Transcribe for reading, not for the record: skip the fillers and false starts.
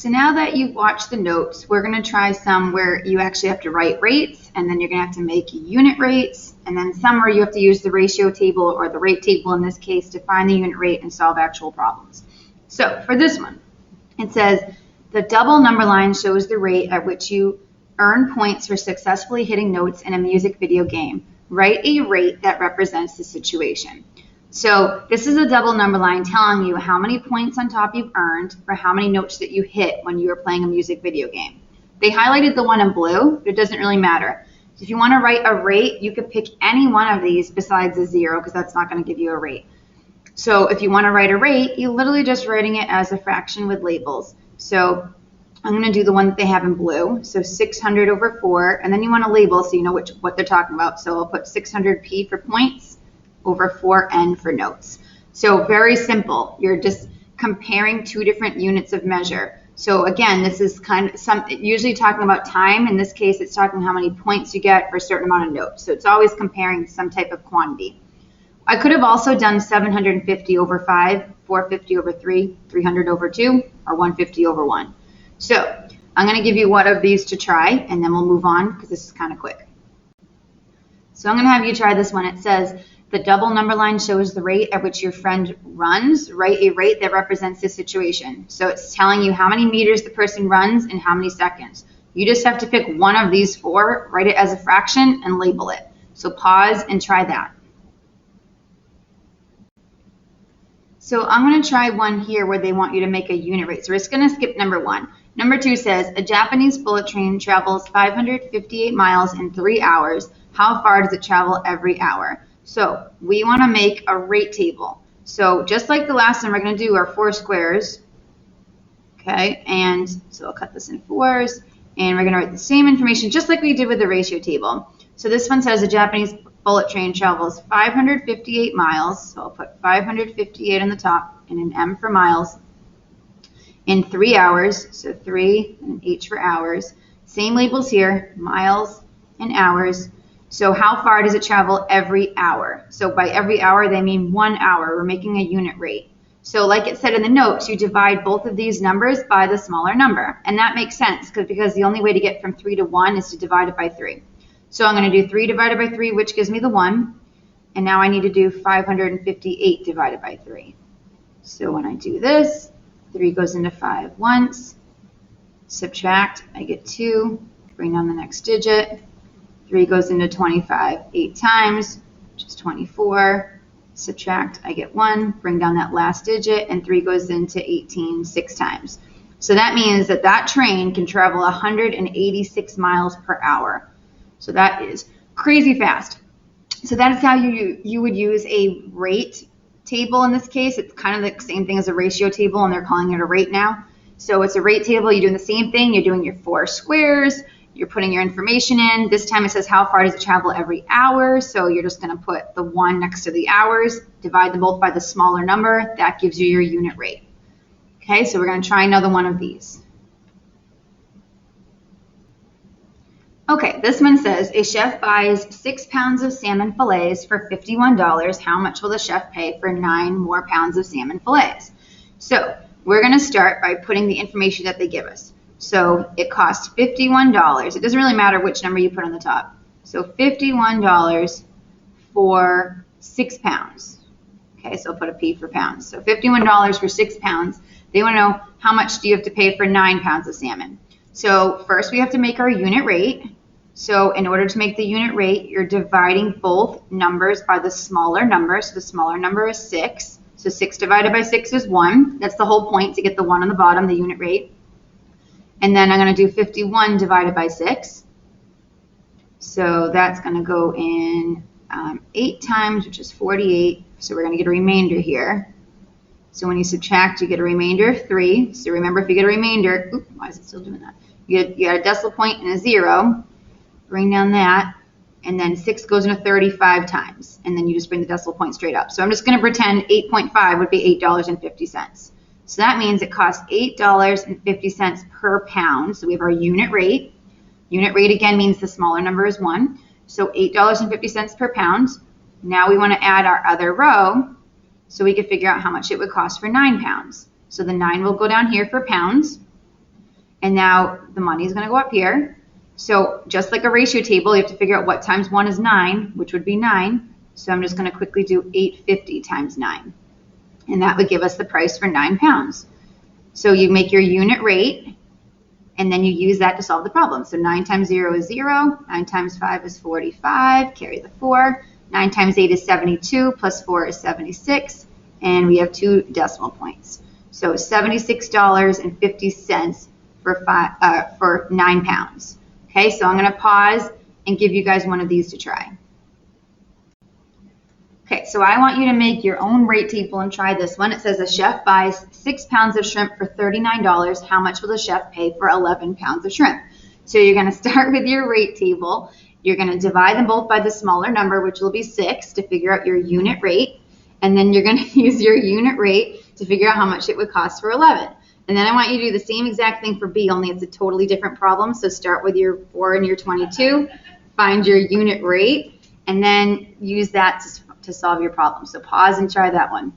So now that you've watched the notes, we're going to try some where you actually have to write rates, and then you're going to have to make unit rates, and then some where you have to use the ratio table or the rate table in this case to find the unit rate and solve actual problems. So for this one, it says the double number line shows the rate at which you earn points for successfully hitting notes in a music video game. Write a rate that represents the situation. So this is a double number line telling you how many points on top you've earned for how many notes that you hit when you were playing a music video game. They highlighted the one in blue, but it doesn't really matter. If you want to write a rate, you could pick any one of these besides a 0 because that's not going to give you a rate. So if you want to write a rate, you're literally just writing it as a fraction with labels. So I'm going to do the one that they have in blue, so 600 over 4, and then you want to label so you know what they're talking about. So I'll put 600p for points over 4n for notes. So very simple. You're just comparing two different units of measure. So again, this is usually talking about time. In this case, it's talking how many points you get for a certain amount of notes. So it's always comparing some type of quantity. I could have also done 750 over 5, 450 over 3, 300 over 2, or 150 over 1. So I'm going to give you one of these to try, and then we'll move on because this is kind of quick. So I'm going to have you try this one. It says, the double number line shows the rate at which your friend runs. Write a rate that represents the situation. So it's telling you how many meters the person runs in how many seconds. You just have to pick one of these four, write it as a fraction, and label it. So pause and try that. So I'm going to try one here where they want you to make a unit rate. So we're just going to skip number 1. Number 2 says, a Japanese bullet train travels 558 miles in 3 hours. How far does it travel every hour? So we want to make a rate table. So just like the last one, we're going to do our 4 squares. Okay, and so I'll cut this in 4s, and we're going to write the same information just like we did with the ratio table. So this one says a Japanese bullet train travels 558 miles. So I'll put 558 on the top and an M for miles in 3 hours. So 3 and an H for hours. Same labels here, miles and hours. So how far does it travel every hour? So by every hour, they mean 1 hour. We're making a unit rate. So like it said in the notes, you divide both of these numbers by the smaller number. And that makes sense because the only way to get from 3 to 1 is to divide it by 3. So I'm going to do 3 divided by 3, which gives me the 1. And now I need to do 558 divided by 3. So when I do this, 3 goes into 5 once. Subtract, I get 2. Bring down the next digit. 3 goes into 25 8 times, which is 24. Subtract, I get 1. Bring down that last digit, and 3 goes into 18 6 times. So that means that that train can travel 186 miles per hour. So that is crazy fast. So that is how you would use a rate table in this case. It's kind of the same thing as a ratio table, and they're calling it a rate now. So it's a rate table. You're doing the same thing. You're doing your 4 squares. You're putting your information in. This time it says how far does it travel every hour. So you're just going to put the 1 next to the hours, divide them both by the smaller number. That gives you your unit rate. Okay, so we're going to try another one of these. Okay, this one says a chef buys 6 pounds of salmon fillets for $51. How much will the chef pay for 9 more pounds of salmon fillets? So we're going to start by putting the information that they give us. So it costs $51. It doesn't really matter which number you put on the top. So $51 for 6 pounds. Okay, so I'll put a P for pounds. So $51 for 6 pounds. They want to know how much do you have to pay for 9 pounds of salmon. So first we have to make our unit rate. So in order to make the unit rate, you're dividing both numbers by the smaller number. So the smaller number is 6. So 6 divided by 6 is 1. That's the whole point, to get the 1 on the bottom, the unit rate. And then I'm going to do 51 divided by 6. So that's going to go in 8 times, which is 48. So we're going to get a remainder here. So when you subtract, you get a remainder of 3. So remember, if you get a remainder, oops, why is it still doing that? You got a decimal point and a 0. Bring down that. And then 6 goes into 35 times. And then you just bring the decimal point straight up. So I'm just going to pretend 8.5 would be $8.50. So that means it costs $8.50 per pound. So we have our unit rate. Unit rate again means the smaller number is 1. So $8.50 per pound. Now we want to add our other row so we can figure out how much it would cost for 9 pounds. So the 9 will go down here for pounds. And now the money is going to go up here. So just like a ratio table, you have to figure out what times 1 is 9, which would be 9. So I'm just going to quickly do 850 times 9. And that would give us the price for 9 pounds. So you make your unit rate, and then you use that to solve the problem. So 9 times 0 is 0. 9 times 5 is 45. Carry the 4. 9 times 8 is 72. Plus 4 is 76. And we have 2 decimal points. So $76.50 for 9 pounds. Okay, so I'm going to pause and give you guys one of these to try. Okay, so I want you to make your own rate table and try this one. It says a chef buys 6 pounds of shrimp for $39. How much will the chef pay for 11 pounds of shrimp? So you're going to start with your rate table. You're going to divide them both by the smaller number, which will be 6, to figure out your unit rate. And then you're going to use your unit rate to figure out how much it would cost for 11. And then I want you to do the same exact thing for B, only it's a totally different problem. So start with your 4 and your 22, find your unit rate, and then use that to solve your problem. So pause and try that one.